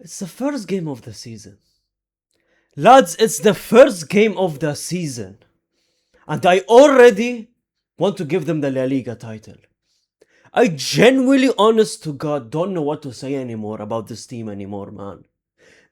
It's the first game of the season. Lads, it's the first game of the season. And I already want to give them the La Liga title. I genuinely, honest to God, don't know what to say anymore about this team anymore, man.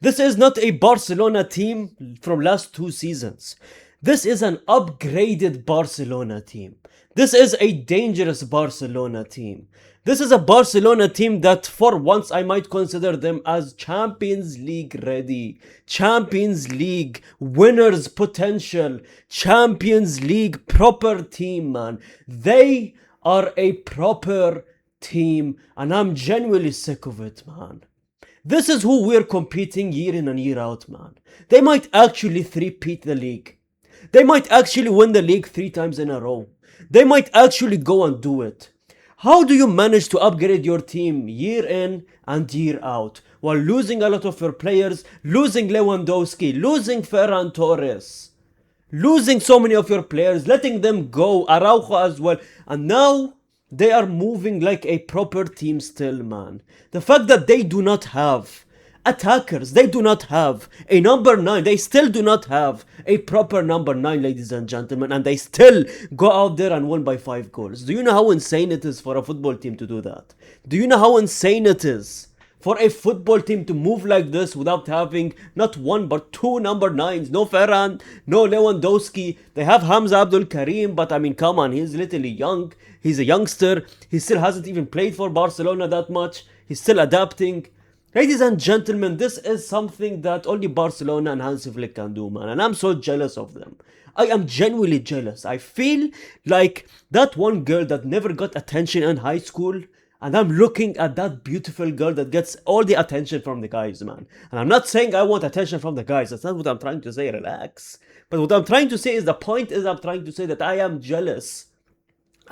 This is not a Barcelona team from last 2 seasons. This is an upgraded Barcelona team. This is a dangerous Barcelona team. This is a Barcelona team that for once I might consider them as Champions League ready. Champions League winners potential. Champions League proper team, man. They are a proper team and I'm genuinely sick of it, man. This is who we're competing year in and year out, man. They might actually three-peat the league. They might actually win the league 3 times in a row. They might actually go and do it. How do you manage to upgrade your team year in and year out while losing a lot of your players, losing Lewandowski, losing Ferran Torres, losing so many of your players, letting them go, Araujo as well, and now they are moving like a proper team still, man. The fact that they do not have attackers, they do not have a number 9, they still do not have a proper number 9, ladies and gentlemen, and they still go out there and win by 5 goals. Do you know how insane it is for a football team to do that? Do you know how insane it is for a football team to move like this without having not 1 but 2 number 9s? No Ferran, no Lewandowski. They have Hamza Abdul Karim, but I mean, come on, he's literally young. He's a youngster. He still hasn't even played for Barcelona that much. He's still adapting. Ladies and gentlemen, this is something that only Barcelona and Hansi Flick can do, man. And I'm so jealous of them. I am genuinely jealous. I feel like that one girl that never got attention in high school, and I'm looking at that beautiful girl that gets all the attention from the guys, man. And I'm not saying I want attention from the guys. That's not what I'm trying to say. Relax. But what I'm trying to say is, the point is, I'm trying to say that I am jealous.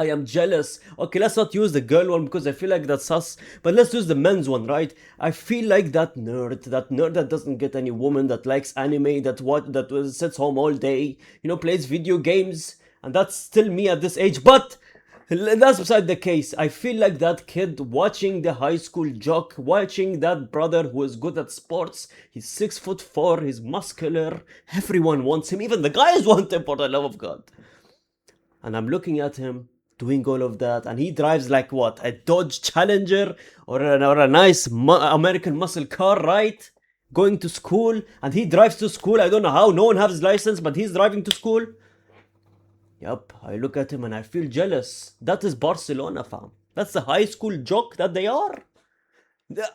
I am jealous. Okay, let's not use the girl one because I feel like that's sus. But let's use the men's one, right? I feel like that nerd that doesn't get any woman, that likes anime, that sits home all day, plays video games, and that's still me at this age. But that's beside the case. I feel like that kid watching the high school jock, watching that brother who is good at sports. He's 6'4", he's muscular. Everyone wants him. Even the guys want him, for the love of God. And I'm looking at him doing all of that, and he drives like what, a Dodge Challenger or a nice American muscle car, right? Going to school, and he drives to school. I don't know how, no one has his license, but he's driving to school. Yup, I look at him and I feel jealous. That is Barcelona, fam. That's the high school joke that they are.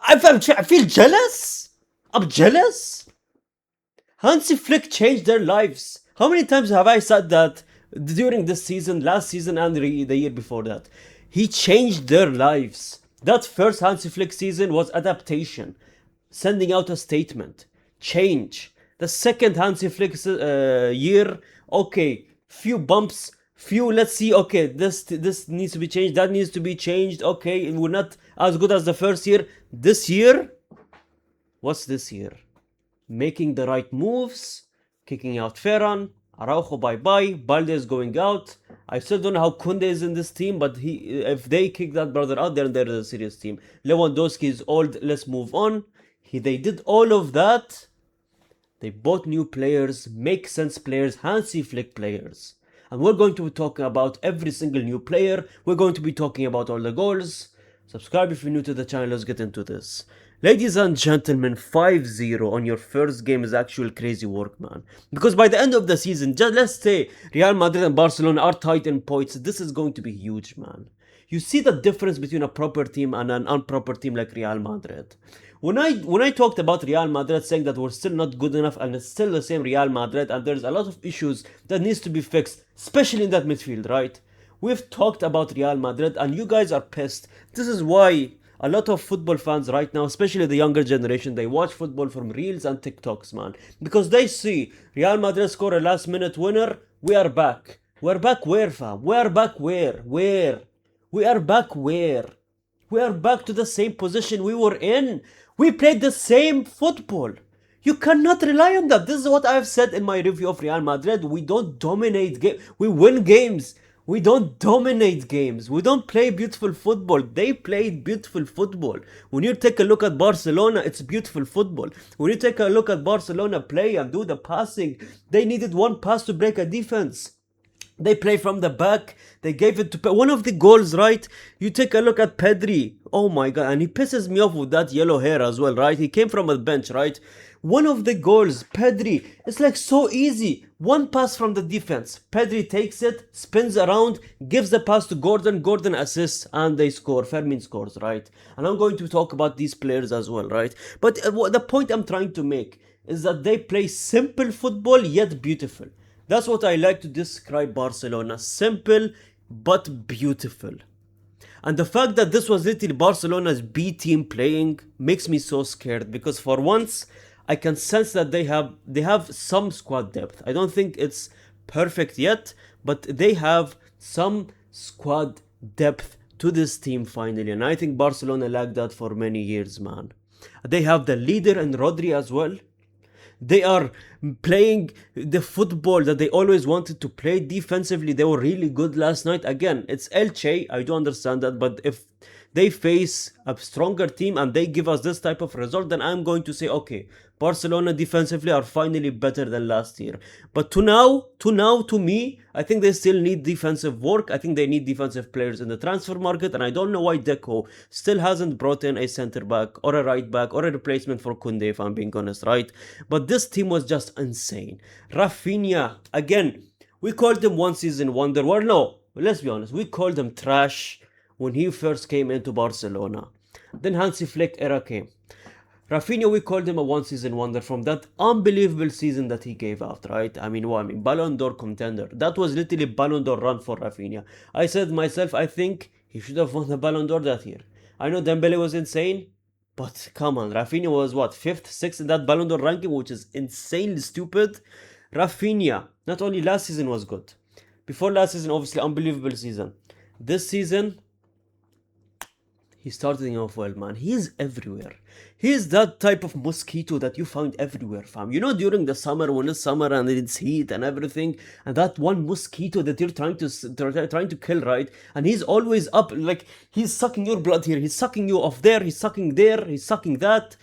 I feel jealous. I'm jealous. Hansi Flick changed their lives. How many times have I said that during this season, last season, and the year before that? He changed their lives. That first Hansi Flick season was adaptation, sending out a statement, change. The second Hansi Flick year, okay, few bumps, let's see, okay, this needs to be changed, that needs to be changed, okay, we're not as good as the first year. This year, what's this year? Making the right moves, kicking out Ferran, Araujo bye-bye, Balde is going out. I still don't know how Kunde is in this team, but if they kick that brother out, then they're a serious team. Lewandowski is old, let's move on. They did all of that. They bought new players, make sense players, Hansi Flick players. And we're going to be talking about every single new player. We're going to be talking about all the goals. Subscribe if you're new to the channel, let's get into this. Ladies and gentlemen, 5-0 on your first game is actual crazy work, man. Because by the end of the season, just let's say Real Madrid and Barcelona are tight in points, this is going to be huge, man. You see the difference between a proper team and an improper team like Real Madrid. When I talked about Real Madrid saying that we're still not good enough and it's still the same Real Madrid and there's a lot of issues that needs to be fixed, especially in that midfield, right? We've talked about Real Madrid and you guys are pissed. This is why a lot of football fans right now, especially the younger generation, they watch football from Reels and TikToks, man. Because they see Real Madrid score a last minute winner, we are back. We're back where, fam? We're back where? Where? We are back where? We are back to the same position we were in. We played the same football. You cannot rely on that. This is what I've said in my review of Real Madrid. We don't dominate games. We win games. We don't dominate games. We don't play beautiful football. They played beautiful football. When you take a look at Barcelona, it's beautiful football. When you take a look at Barcelona play and do the passing, they needed one pass to break a defense. They play from the back. They gave it to one of the goals, right? You take a look at Pedri. Oh my god, and he pisses me off with that yellow hair as well, right? He came from a bench, right? One of the goals, Pedri, it's like so easy. One pass from the defense. Pedri takes it, spins around, gives the pass to Gordon. Gordon assists, and they score. Fermin scores, right? And I'm going to talk about these players as well, right? But the point I'm trying to make is that they play simple football yet beautiful. That's what I like to describe Barcelona. Simple but beautiful. And the fact that this was literally Barcelona's B team playing makes me so scared, because for once I can sense that they have some squad depth. I don't think it's perfect yet, but they have some squad depth to this team finally, and I think Barcelona lacked that for many years, man. They have the leader in Rodri as well. They are playing the football that they always wanted to play defensively. They were really good last night. Again, it's Elche. I do understand that. But if they face a stronger team and they give us this type of result, then I'm going to say, okay, Barcelona defensively are finally better than last year. But to me, I think they still need defensive work. I think they need defensive players in the transfer market. And I don't know why Deco still hasn't brought in a center back or a right back or a replacement for Koundé, if I'm being honest, right? But this team was just insane. Raphinha, again, we called him one season wonder. Well, no, let's be honest, we called him trash when he first came into Barcelona. Then Hansi Flick era came. Raphinha, we called him a one season wonder from that unbelievable season that he gave out, right? I mean, Ballon d'Or contender. That was literally Ballon d'Or run for Raphinha. I said myself, I think he should have won the Ballon d'Or that year. I know Dembele was insane, but come on, Raphinha was what, 5th, 6th in that Ballon d'Or ranking, which is insanely stupid. Raphinha, not only last season was good. Before last season, obviously, unbelievable season. This season, he's starting off well, man. He's everywhere. He's that type of mosquito that you find everywhere, fam. You know, during the summer, when it's summer and it's heat and everything, and that one mosquito that you're trying to kill, right? And he's always up, like he's sucking your blood here, he's sucking you off there, he's sucking there, he's sucking that.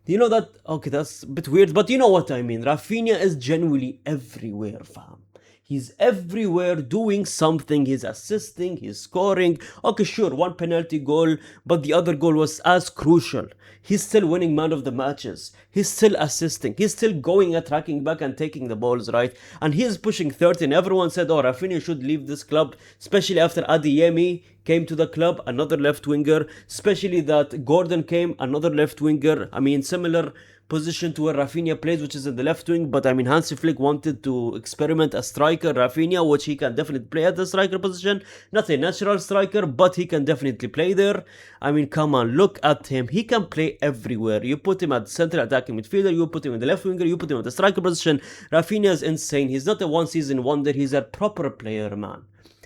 You know that? Okay, that's a bit weird, but you know what I mean. Raphinha is genuinely everywhere, fam. He's everywhere doing something. He's assisting, he's scoring. Okay, sure, one penalty goal, but the other goal was as crucial. He's still winning man of the matches. He's still assisting. He's still going, attacking back and taking the balls, right? And he is pushing 13. Everyone said, oh, Raphinha should leave this club, especially after Adeyemi came to the club, another left winger. Especially that Gordon came, another left winger. I mean, similar position to where Raphinha plays, which is in the left wing, but I mean Hansi Flick wanted to experiment a striker, Raphinha, which he can definitely play at the striker position. Not a natural striker, but he can definitely play there. I mean, come on, look at him. He can play everywhere. You put him at central attacking midfielder, you put him in the left winger, you put him at the striker position. Raphinha is insane. He's not a one season wonder. He's a proper player, man.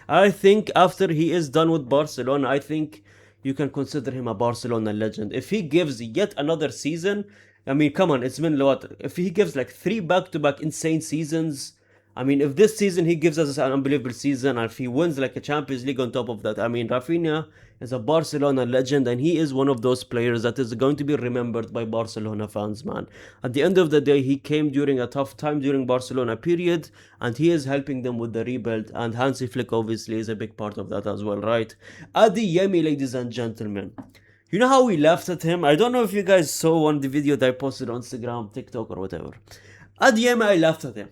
I think after he is done with Barcelona, I think you can consider him a Barcelona legend. If he gives yet another season, I mean, come on, it's been a lot. If he gives like 3 back-to-back insane seasons, I mean, if this season he gives us an unbelievable season, and if he wins like a Champions League on top of that, I mean, Raphinha is a Barcelona legend, and he is one of those players that is going to be remembered by Barcelona fans, man. At the end of the day, he came during a tough time during Barcelona period, and he is helping them with the rebuild, and Hansi Flick obviously is a big part of that as well, right? Adeyemi, ladies and gentlemen. You know how we laughed at him? I don't know if you guys saw one of the video that I posted on Instagram, TikTok, or whatever. Adeyemi, I laughed at him.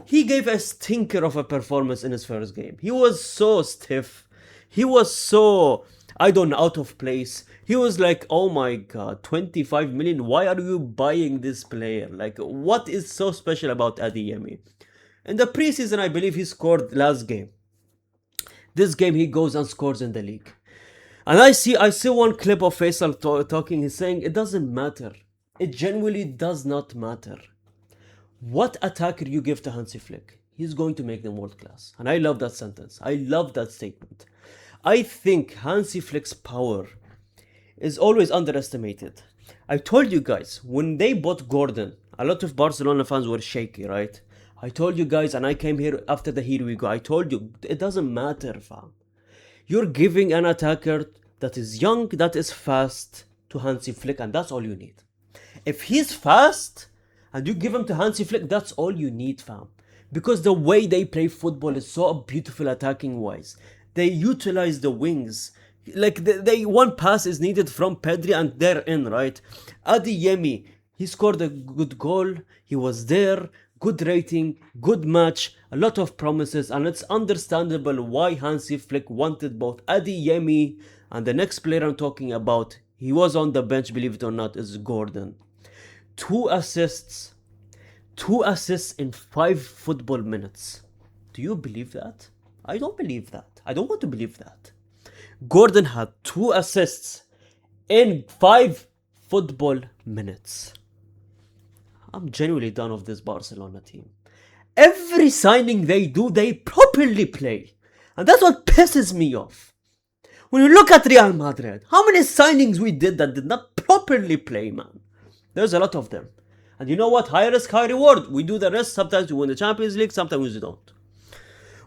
He gave a stinker of a performance in his first game. He was so stiff. He was so, I don't know, out of place. He was like, oh my god, 25 million. Why are you buying this player? Like, what is so special about Adeyemi? In the preseason, I believe he scored last game. This game, he goes and scores in the league. And I see one clip of Faisal talking. He's saying it doesn't matter. It genuinely does not matter. What attacker you give to Hansi Flick, he's going to make them world class. And I love that sentence. I love that statement. I think Hansi Flick's power is always underestimated. I told you guys, when they bought Gordon, a lot of Barcelona fans were shaky, right? I told you guys, and I came here after the here we go. I told you, it doesn't matter, fam. You're giving an attacker that is young, that is fast to Hansi Flick, and that's all you need. If he's fast and you give him to Hansi Flick, that's all you need, fam. Because the way they play football is so beautiful attacking wise. They utilize the wings. Like they one pass is needed from Pedri and they're in, right? Adeyemi, he scored a good goal. He was there. Good rating, good match, a lot of promises, and it's understandable why Hansi Flick wanted both Adeyemi and the next player I'm talking about. He was on the bench, believe it or not, is Gordon. Two assists in 5 football minutes. Do you believe that? I don't believe that. I don't want to believe that. Gordon had 2 assists in 5 football minutes. I'm genuinely done with this Barcelona team. Every signing they do, they properly play. And that's what pisses me off. When you look at Real Madrid, how many signings we did that did not properly play, man? There's a lot of them. And you know what? High risk, high reward. We do the rest. Sometimes we win the Champions League, sometimes we don't.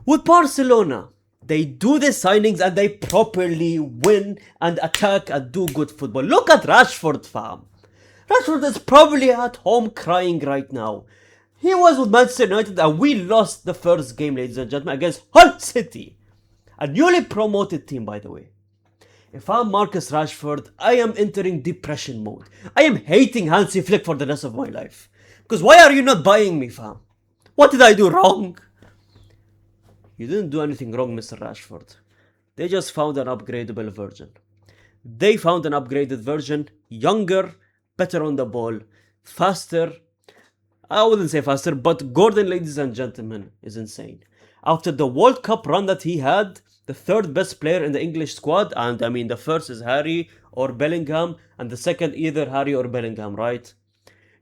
With Barcelona, they do the signings and they properly win and attack and do good football. Look at Rashford, fam. Rashford is probably at home crying right now. He was with Manchester United and we lost the first game, ladies and gentlemen, against Hull City. A newly promoted team, by the way. If I'm Marcus Rashford, I am entering depression mode. I am hating Hansi Flick for the rest of my life. Because why are you not buying me, fam? What did I do wrong? You didn't do anything wrong, Mr. Rashford. They just found an upgradable version. They found an upgraded version, younger, better on the ball, faster. I wouldn't say faster, but Gordon, ladies and gentlemen, is insane. After the World Cup run that he had, the 3rd best player in the English squad, and I mean the first is Harry or Bellingham, and the second either Harry or Bellingham, right?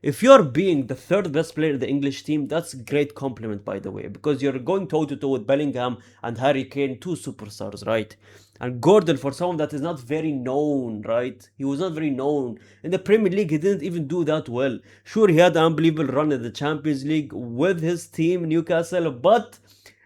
If you're being the 3rd best player in the English team, that's a great compliment, by the way, because you're going toe-to-toe with Bellingham and Harry Kane, 2 superstars, right? And Gordon, for someone that is not very known, right? He was not very known. In the Premier League, he didn't even do that well. Sure, he had an unbelievable run in the Champions League with his team, Newcastle, but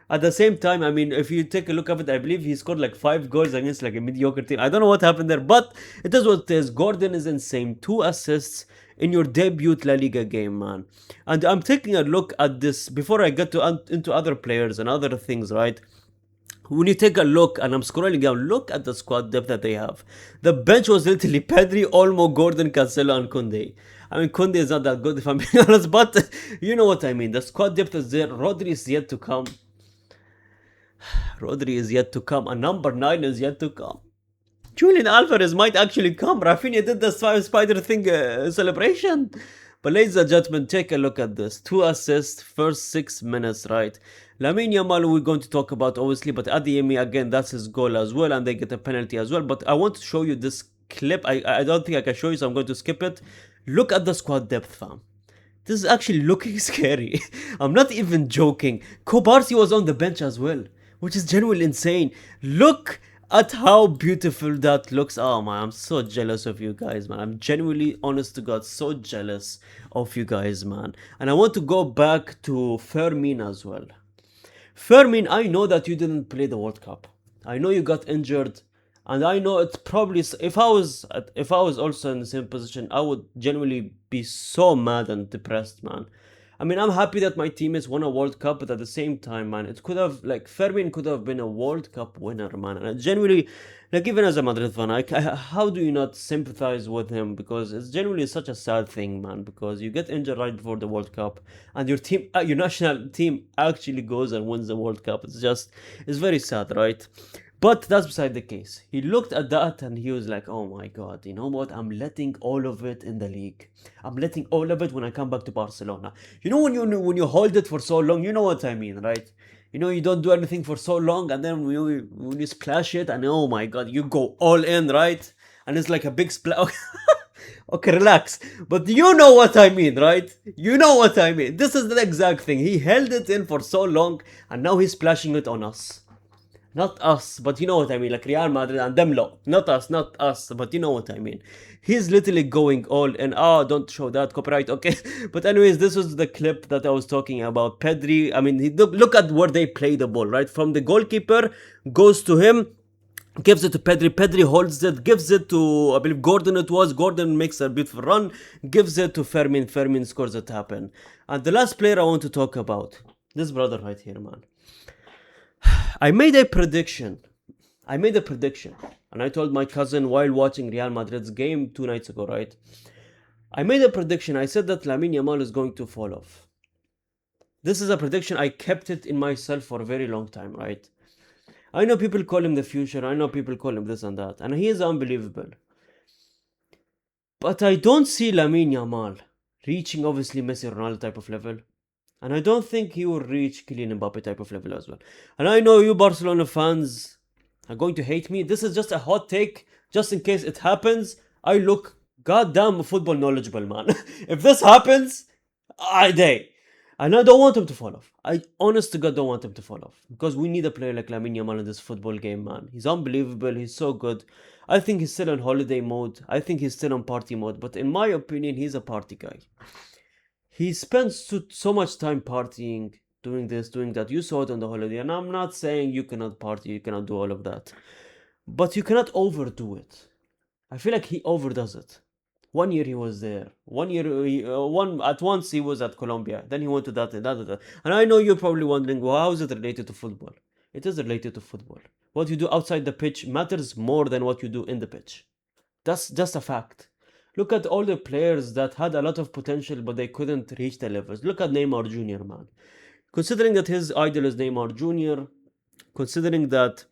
at the same time, I mean, if you take a look at it, I believe he scored like 5 goals against like a mediocre team. I don't know what happened there, but it is what it is. Gordon is insane. 2 assists in your debut La Liga game, man. And I'm taking a look at this before I get into other players and other things, right? When you take a look, and I'm scrolling down, look at the squad depth that they have. The bench was literally Pedri, Olmo, Gordon, Cancelo, and Koundé. I mean, Koundé is not that good if I'm being honest, but you know what I mean. The squad depth is there. Rodri is yet to come. Rodri is yet to come. And number 9 is yet to come. Julian Alvarez might actually come. Raphinha did the spider thing celebration. But ladies and gentlemen, take a look at this. 2 assists, first 6 minutes, right? Lamine Yamal we're going to talk about obviously, but Adeyemi again, that's his goal as well, and they get a penalty as well. But I want to show you this clip. I don't think I can show you, so I'm going to skip it. Look at the squad depth, fam. This is actually looking scary. I'm not even joking. Kobarsi was on the bench as well, which is genuinely insane. Look at how beautiful that looks. Oh man, I'm so jealous of you guys, man. I'm genuinely, honest to God, so jealous of you guys, man. And I want to go back to Fermin as well. Fermin, I know that you didn't play the World Cup. I know you got injured, and I know it's probably, if I was also in the same position, I would genuinely be so mad and depressed, man. I mean, I'm happy that my teammates won a World Cup, but at the same time, man, it could have, like, Fermin could have been a World Cup winner, man. And I genuinely, like, even as a Madrid fan, how do you not sympathize with him? Because it's genuinely such a sad thing, man, because you get injured right before the World Cup, and your team, your national team actually goes and wins the World Cup. It's very sad, right? But that's beside the case. He looked at that and he was like, oh my God, you know what? I'm letting all of it in the league. I'm letting all of it when I come back to Barcelona. You know when you hold it for so long, you know what I mean, right? You know, you don't do anything for so long, and then when you splash it, and oh my God, you go all in, right? And it's like a big splash. Okay, relax. But you know what I mean, right? You know what I mean. This is the exact thing. He held it in for so long, and now he's splashing it on us. Not us, but you know what I mean, like Real Madrid and them lot. Not us, but you know what I mean. He's literally going all in. Oh, don't show that copyright, okay? But anyways, this was the clip that I was talking about. Pedri, I mean, look at where they play the ball, right? From the goalkeeper, goes to him, gives it to Pedri. Pedri holds it, gives it to, I believe, Gordon it was. Gordon makes a beautiful run, gives it to Fermin. Fermin scores a tap in. And the last player I want to talk about, this brother right here, man. I made a prediction. And I told my cousin while watching Real Madrid's game 2 nights ago, right? I made a prediction. I said that Lamine Yamal is going to fall off. This is a prediction. I kept it in myself for a very long time, right? I know people call him the future. I know people call him this and that. And he is unbelievable. But I don't see Lamine Yamal reaching, obviously, Messi Ronaldo type of level. And I don't think he will reach Kylian Mbappe type of level as well. And I know you Barcelona fans are going to hate me. This is just a hot take, just in case it happens. I look goddamn football knowledgeable, man. If this happens, I day. And I don't want him to fall off. I honest to God don't want him to fall off. Because we need a player like Lamine Yamal in this football game, man. He's unbelievable. He's so good. I think he's still on holiday mode. I think he's still on party mode. But in my opinion, he's a party guy. He spends so much time partying, doing this, doing that. You saw it on the holiday. And I'm not saying you cannot party, you cannot do all of that. But you cannot overdo it. I feel like he overdoes it. 1 year he was there. 1 year, at once he was at Colombia. Then he went to that. And I know you're probably wondering, well, how is it related to football? It is related to football. What you do outside the pitch matters more than what you do in the pitch. That's just a fact. Look at all the players that had a lot of potential but they couldn't reach the levels. Look at Neymar Jr., man. Considering that his idol is Neymar Jr., considering that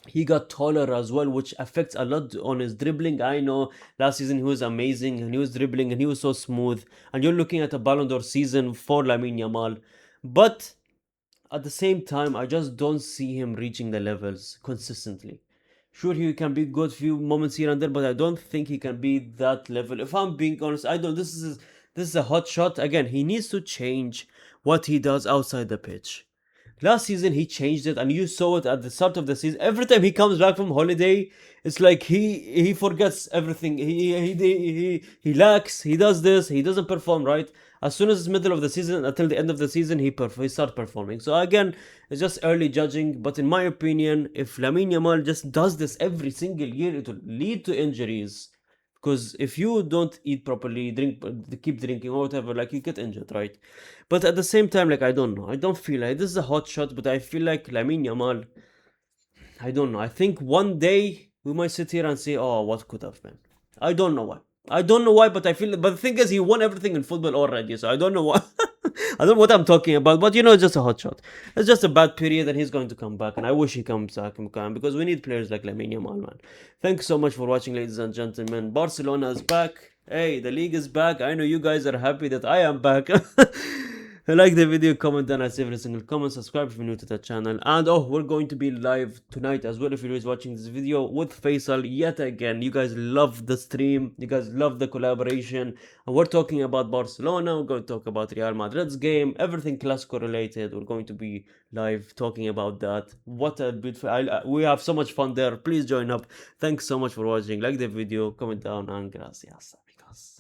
he got taller as well, which affects a lot on his dribbling. I know last season he was amazing and he was dribbling and he was so smooth. And you're looking at a Ballon d'Or season for Lamine Yamal. But at the same time, I just don't see him reaching the levels consistently. Sure, he can be good few moments here and there, but I don't think he can be that level. If I'm being honest, I don't. This is a hot shot. Again, he needs to change what he does outside the pitch. Last season he changed it, and you saw it at the start of the season. Every time he comes back from holiday, it's like he forgets everything. He lacks. He does this. He doesn't perform right. As soon as it's middle of the season until the end of the season, he starts performing. So again, it's just early judging. But in my opinion, if Lamine Yamal just does this every single year, it will lead to injuries. Because if you don't eat properly, keep drinking or whatever, like you get injured, right? But at the same time, like I don't know, I don't feel like this is a hot shot, but I feel like Lamine Yamal, I don't know. I think one day we might sit here and say, "Oh, what could have been?" I don't know why. I don't know why, but I feel. But the thing is, he won everything in football already, so I don't know why. I don't know what I'm talking about, but it's just a hot shot. It's just a bad period, and he's going to come back, and I wish he comes back because we need players like Lamine Yamal, man. Thanks so much for watching, ladies and gentlemen. Barcelona is back. Hey, the league is back. I know you guys are happy that I am back. Like the video, comment down, I see every single comment, subscribe if you're new to the channel, and we're going to be live tonight as well if you're watching this video with Faisal yet again. You guys love the stream, you guys love the collaboration, and we're talking about Barcelona, we're going to talk about Real Madrid's game, everything Clasico related. We're going to be live talking about that. What a beautiful, we have so much fun there. Please join up. Thanks so much for watching, like the video, comment down, and gracias amigos.